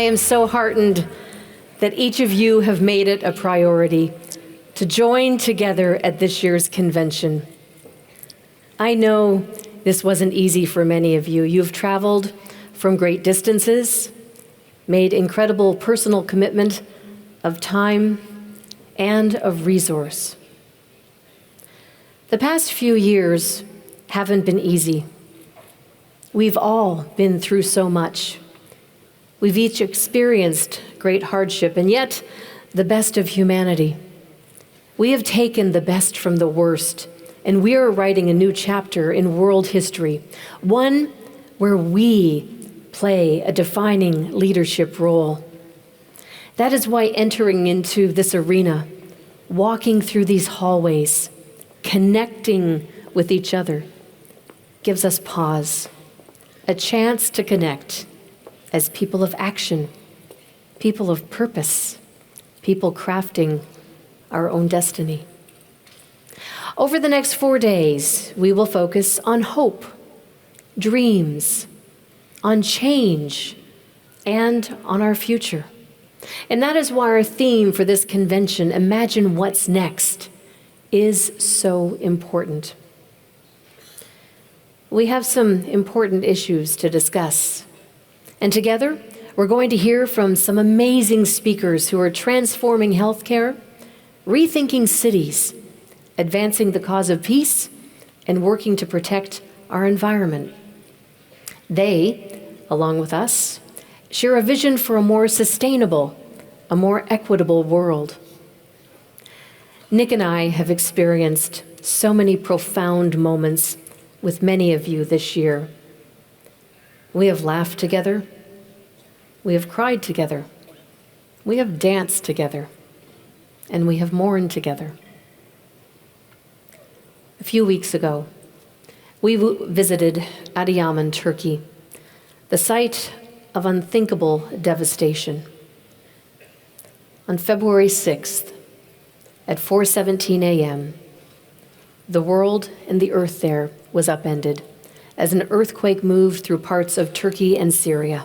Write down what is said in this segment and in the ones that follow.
I am so heartened that each of you have made it a priority to join together at this year's convention. I know this wasn't easy for many of you. You've traveled from great distances, made incredible personal commitment of time and of resource. The past few years haven't been easy. We've all been through so much. We've each experienced great hardship, and yet the best of humanity. We have taken the best from the worst, and we are writing a new chapter in world history, one where we play a defining leadership role. That is why entering into this arena, walking through these hallways, connecting with each other, gives us pause, a chance to connect as people of action, people of purpose, people crafting our own destiny. Over the next 4 days, we will focus on hope, dreams, on change, and on our future. And that is why our theme for this convention, Imagine What's Next, is so important. We have some important issues to discuss. And together, we're going to hear from some amazing speakers who are transforming healthcare, rethinking cities, advancing the cause of peace, and working to protect our environment. They, along with us, share a vision for a more sustainable, a more equitable world. Nick and I have experienced so many profound moments with many of you this year. We have laughed together. We have cried together. We have danced together. And we have mourned together. A few weeks ago, we visited Adıyaman, Turkey, the site of unthinkable devastation. On February 6th, at 4:17 a.m., the world and the earth there was upended as an earthquake moved through parts of Turkey and Syria.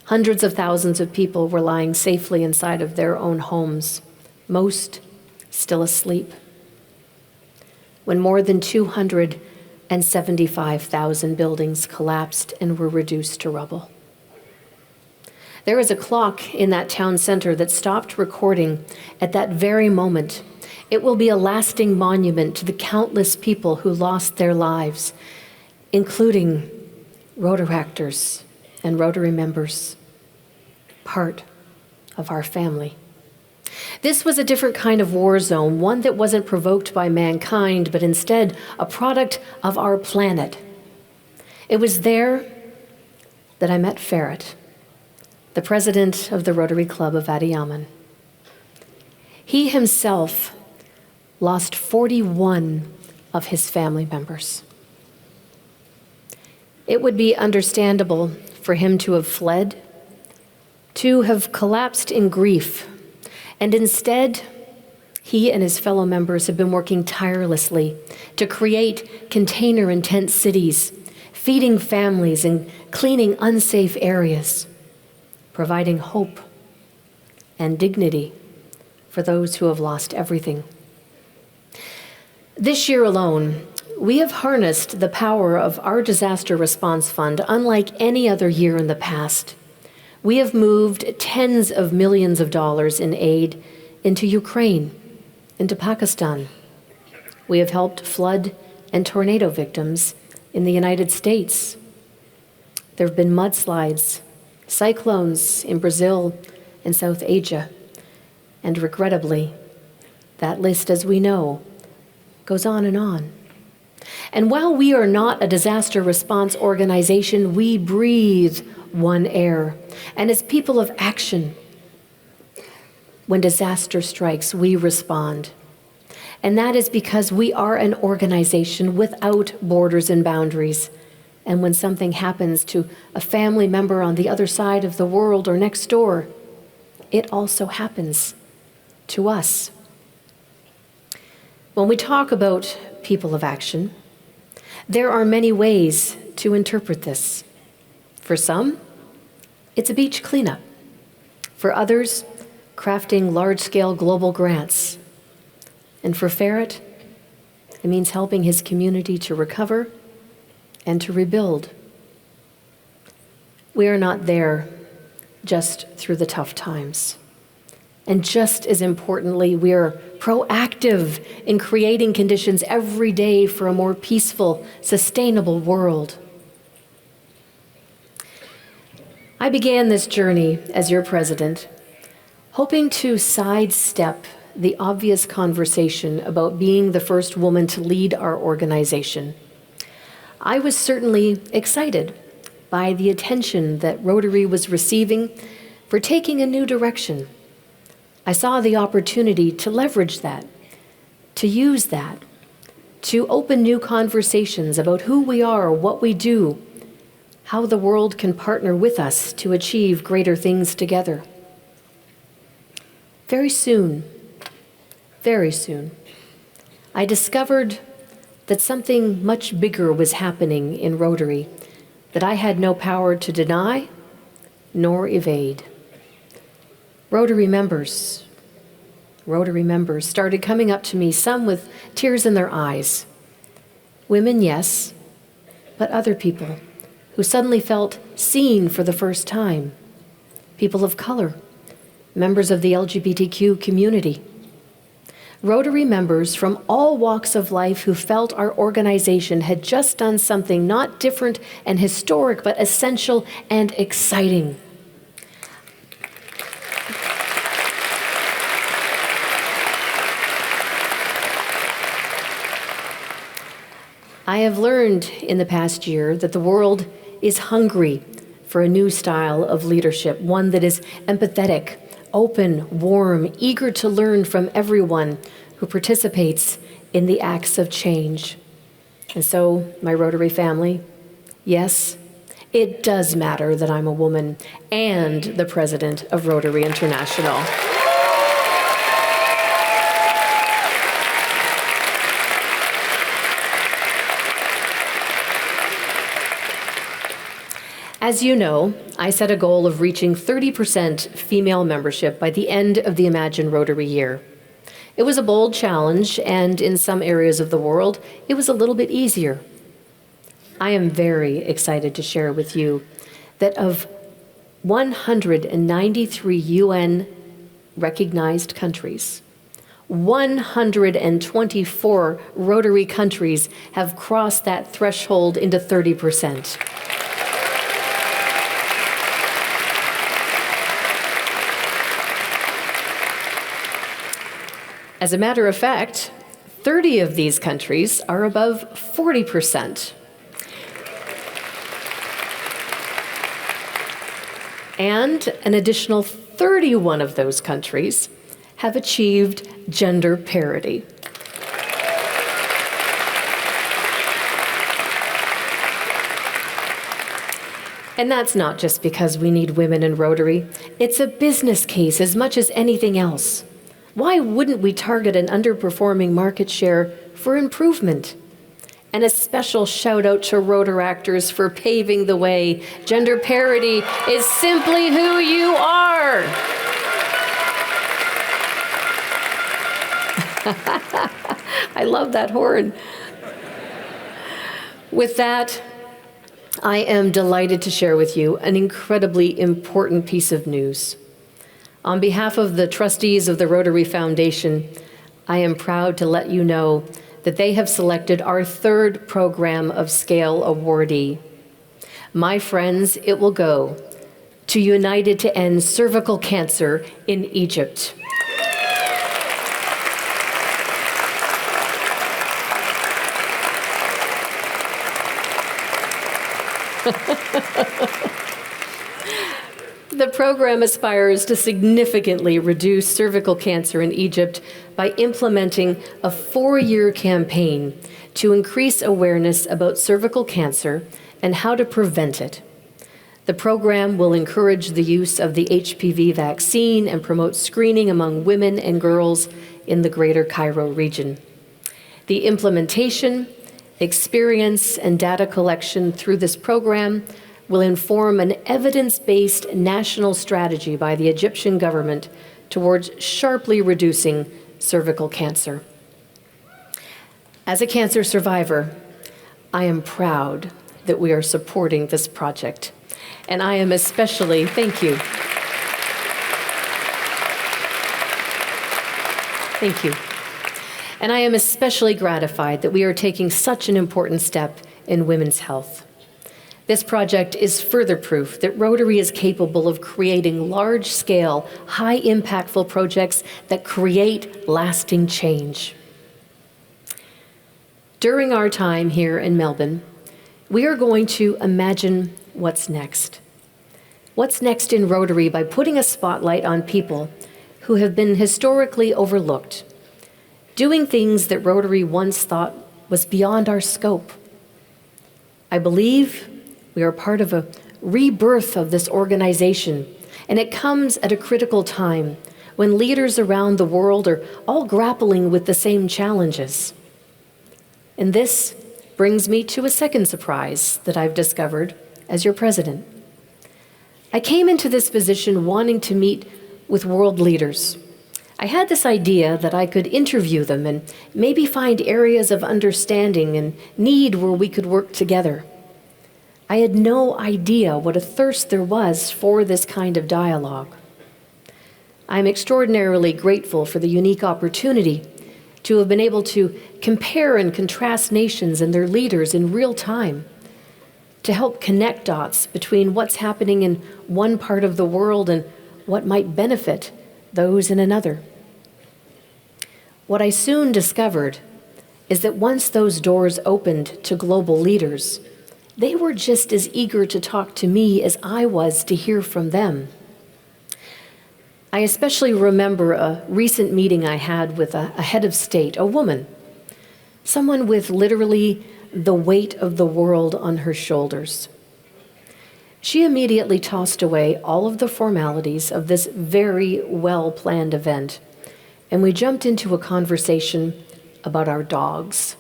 Hundreds of thousands of people were lying safely inside of their own homes, most still asleep, when more than 275,000 buildings collapsed and were reduced to rubble. There is a clock in that town center that stopped recording at that very moment. It will be a lasting monument to the countless people who lost their lives, including Rotaractors and Rotary members, part of our family. This was a different kind of war zone, one that wasn't provoked by mankind, but instead a product of our planet. It was there that I met Ferret, the president of the Rotary Club of Adıyaman. He himself lost 41 of his family members. It would be understandable for him to have fled, to have collapsed in grief, and instead, he and his fellow members have been working tirelessly to create container and tent cities, feeding families and cleaning unsafe areas, providing hope and dignity for those who have lost everything. This year alone, we have harnessed the power of our disaster response fund unlike any other year in the past. We have moved tens of millions of dollars in aid into Ukraine, into Pakistan. We have helped flood and tornado victims in the United States. There have been mudslides, cyclones in Brazil and South Asia. And regrettably, that list, as we know, goes on and on. And while we are not a disaster response organization, we breathe one air. And as people of action, when disaster strikes, we respond. And that is because we are an organization without borders and boundaries. And when something happens to a family member on the other side of the world or next door, it also happens to us. When we talk about people of action, there are many ways to interpret this. For some, it's a beach cleanup. For others, crafting large-scale global grants. And for Ferret, it means helping his community to recover and to rebuild. We are not there just through the tough times. And just as importantly, we are proactive in creating conditions every day for a more peaceful, sustainable world. I began this journey as your president, hoping to sidestep the obvious conversation about being the first woman to lead our organization. I was certainly excited by the attention that Rotary was receiving for taking a new direction. I saw the opportunity to leverage that, to use that, to open new conversations about who we are, what we do, how the world can partner with us to achieve greater things together. Very soon, I discovered that something much bigger was happening in Rotary that I had no power to deny nor evade. Rotary members started coming up to me, some with tears in their eyes. Women, yes, but other people who suddenly felt seen for the first time. People of color, members of the LGBTQ community. Rotary members from all walks of life who felt our organization had just done something not different and historic, but essential and exciting. I have learned in the past year that the world is hungry for a new style of leadership, one that is empathetic, open, warm, eager to learn from everyone who participates in the acts of change. And so, my Rotary family, yes, it does matter that I'm a woman and the president of Rotary International. As you know, I set a goal of reaching 30% female membership by the end of the Imagine Rotary year. It was a bold challenge, and in some areas of the world, it was a little bit easier. I am very excited to share with you that of 193 UN recognized countries, 124 Rotary countries have crossed that threshold into 30%. As a matter of fact, 30 of these countries are above 40%. And an additional 31 of those countries have achieved gender parity. And that's not just because we need women in Rotary. It's a business case as much as anything else. Why wouldn't we target an underperforming market share for improvement? And a special shout out to Rotaractors for paving the way. Gender parity is simply who you are. I love that horn. With that, I am delighted to share with you an incredibly important piece of news. On behalf of the trustees of the Rotary Foundation, I am proud to let you know that they have selected our third Program of Scale awardee. My friends, it will go to United to End Cervical Cancer in Egypt. The program aspires to significantly reduce cervical cancer in Egypt by implementing a 4-year campaign to increase awareness about cervical cancer and how to prevent it. The program will encourage the use of the HPV vaccine and promote screening among women and girls in the Greater Cairo region. The implementation, experience, and data collection through this program will inform an evidence-based national strategy by the Egyptian government towards sharply reducing cervical cancer. As a cancer survivor, I am proud that we are supporting this project. And I am especially, thank you. Thank you. And I am especially gratified that we are taking such an important step in women's health. This project is further proof that Rotary is capable of creating large-scale, high-impactful projects that create lasting change. During our time here in Melbourne, we are going to imagine what's next. What's next in Rotary by putting a spotlight on people who have been historically overlooked, doing things that Rotary once thought was beyond our scope. I believe we are part of a rebirth of this organization, and it comes at a critical time when leaders around the world are all grappling with the same challenges. And this brings me to a second surprise that I've discovered as your president. I came into this position wanting to meet with world leaders. I had this idea that I could interview them and maybe find areas of understanding and need where we could work together. I had no idea what a thirst there was for this kind of dialogue. I'm extraordinarily grateful for the unique opportunity to have been able to compare and contrast nations and their leaders in real time, to help connect dots between what's happening in one part of the world and what might benefit those in another. What I soon discovered is that once those doors opened to global leaders, they were just as eager to talk to me as I was to hear from them. I especially remember a recent meeting I had with a head of state, a woman, someone with literally the weight of the world on her shoulders. She immediately tossed away all of the formalities of this very well-planned event, and we jumped into a conversation about our dogs.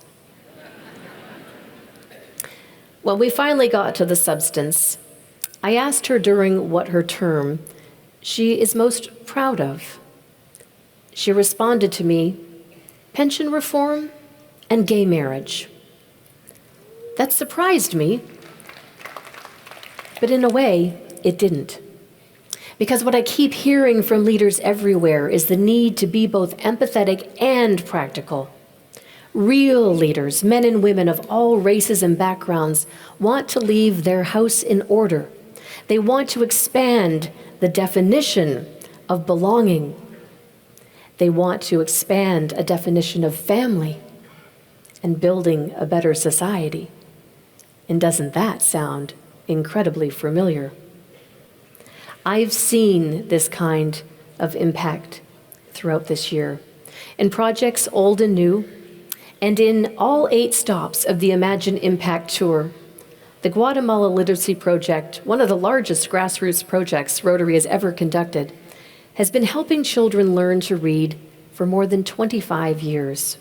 When we finally got to the substance, I asked her during what her term she is most proud of. She responded to me, pension reform and gay marriage. That surprised me, but in a way, it didn't. Because what I keep hearing from leaders everywhere is the need to be both empathetic and practical. Real leaders, men and women of all races and backgrounds, want to leave their house in order. They want to expand the definition of belonging. They want to expand a definition of family and building a better society. And doesn't that sound incredibly familiar? I've seen this kind of impact throughout this year in projects old and new, and in all 8 stops of the Imagine Impact Tour. The Guatemala Literacy Project, one of the largest grassroots projects Rotary has ever conducted, has been helping children learn to read for more than 25 years.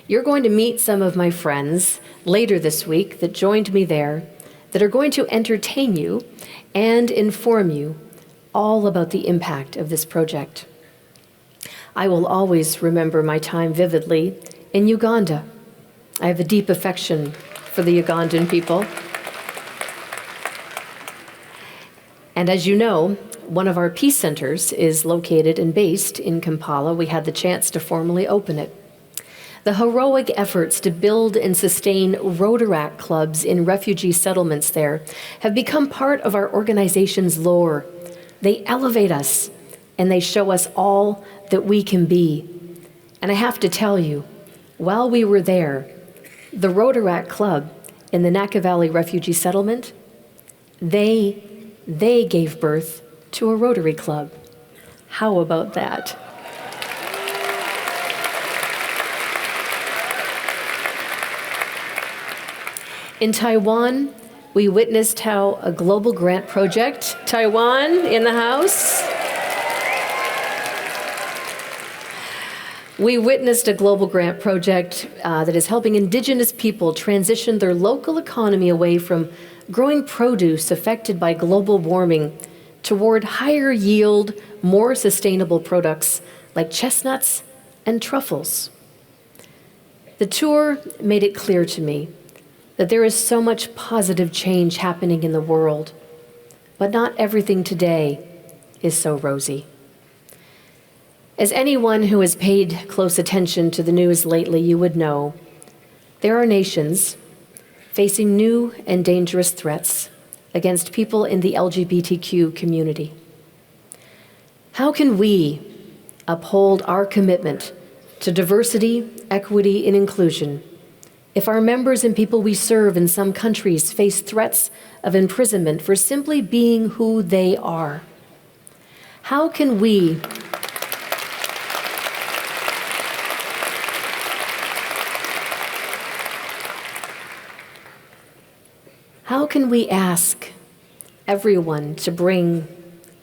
You're going to meet some of my friends later this week that joined me there that are going to entertain you and inform you all about the impact of this project. I will always remember my time vividly in Uganda. I have a deep affection for the Ugandan people. And as you know, one of our peace centers is located and based in Kampala. We had the chance to formally open it. The heroic efforts to build and sustain Rotaract clubs in refugee settlements there have become part of our organization's lore. They elevate us, and they show us all that we can be. And I have to tell you, while we were there, the Rotaract Club in the Naka Valley Refugee Settlement, they gave birth to a Rotary Club. How about that? In Taiwan, we witnessed how a global grant project, Taiwan in the house, we witnessed a global grant project that is helping Indigenous people transition their local economy away from growing produce affected by global warming toward higher yield, more sustainable products like chestnuts and truffles. The tour made it clear to me that there is so much positive change happening in the world, but not everything today is so rosy. As anyone who has paid close attention to the news lately, you would know, there are nations facing new and dangerous threats against people in the LGBTQ community. How can we uphold our commitment to diversity, equity, and inclusion if our members and people we serve in some countries face threats of imprisonment for simply being who they are? How can we ask everyone to bring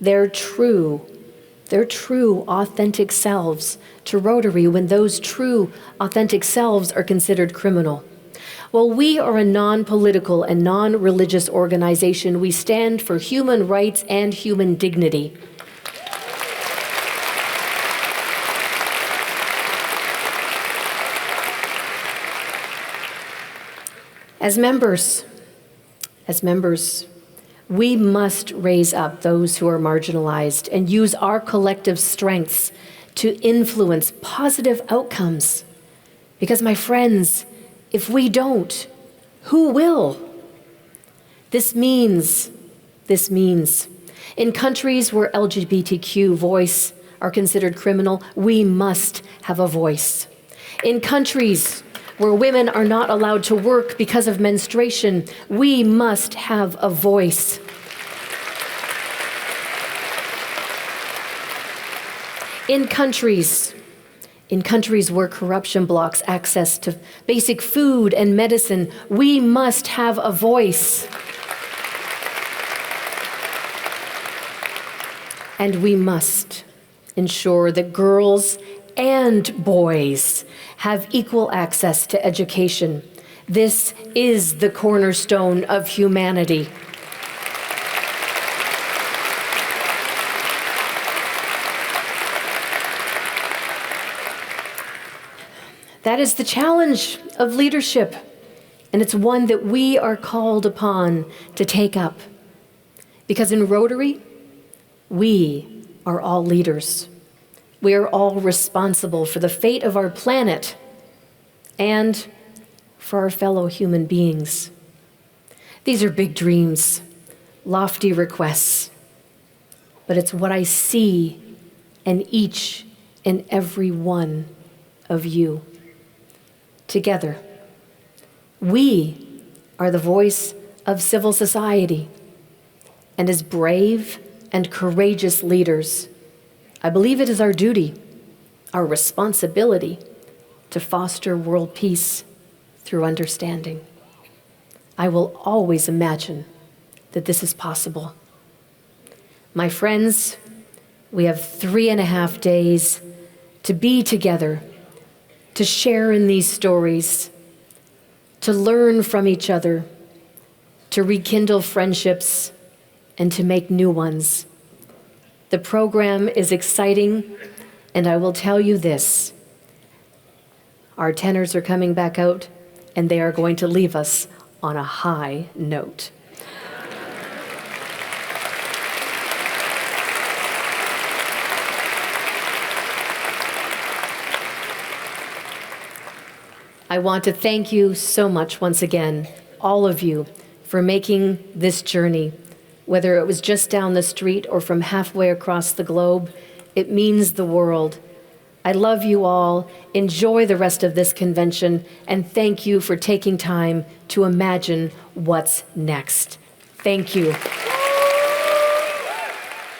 their true, authentic selves to Rotary when those true, authentic selves are considered criminal? Well, we are a non-political and non-religious organization. We stand for human rights and human dignity. As members, we must raise up those who are marginalized and use our collective strengths to influence positive outcomes. Because, my friends, if we don't, who will? This means, in countries where LGBTQ voice are considered criminal, we must have a voice. In countries where women are not allowed to work because of menstruation, we must have a voice. In countries where corruption blocks access to basic food and medicine, we must have a voice. And we must ensure that girls and boys have equal access to education. This is the cornerstone of humanity. That is the challenge of leadership, and it's one that we are called upon to take up. Because in Rotary, we are all leaders. We are all responsible for the fate of our planet and for our fellow human beings. These are big dreams, lofty requests, but it's what I see in each and every one of you. Together, we are the voice of civil society, and as brave and courageous leaders, I believe it is our duty, our responsibility, to foster world peace through understanding. I will always imagine that this is possible. My friends, we have 3.5 days to be together, to share in these stories, to learn from each other, to rekindle friendships, and to make new ones. The program is exciting, and I will tell you this. Our tenors are coming back out, and they are going to leave us on a high note. I want to thank you so much once again, all of you, for making this journey. Whether it was just down the street or from halfway across the globe, it means the world. I love you all. Enjoy the rest of this convention, and thank you for taking time to imagine what's next. Thank you.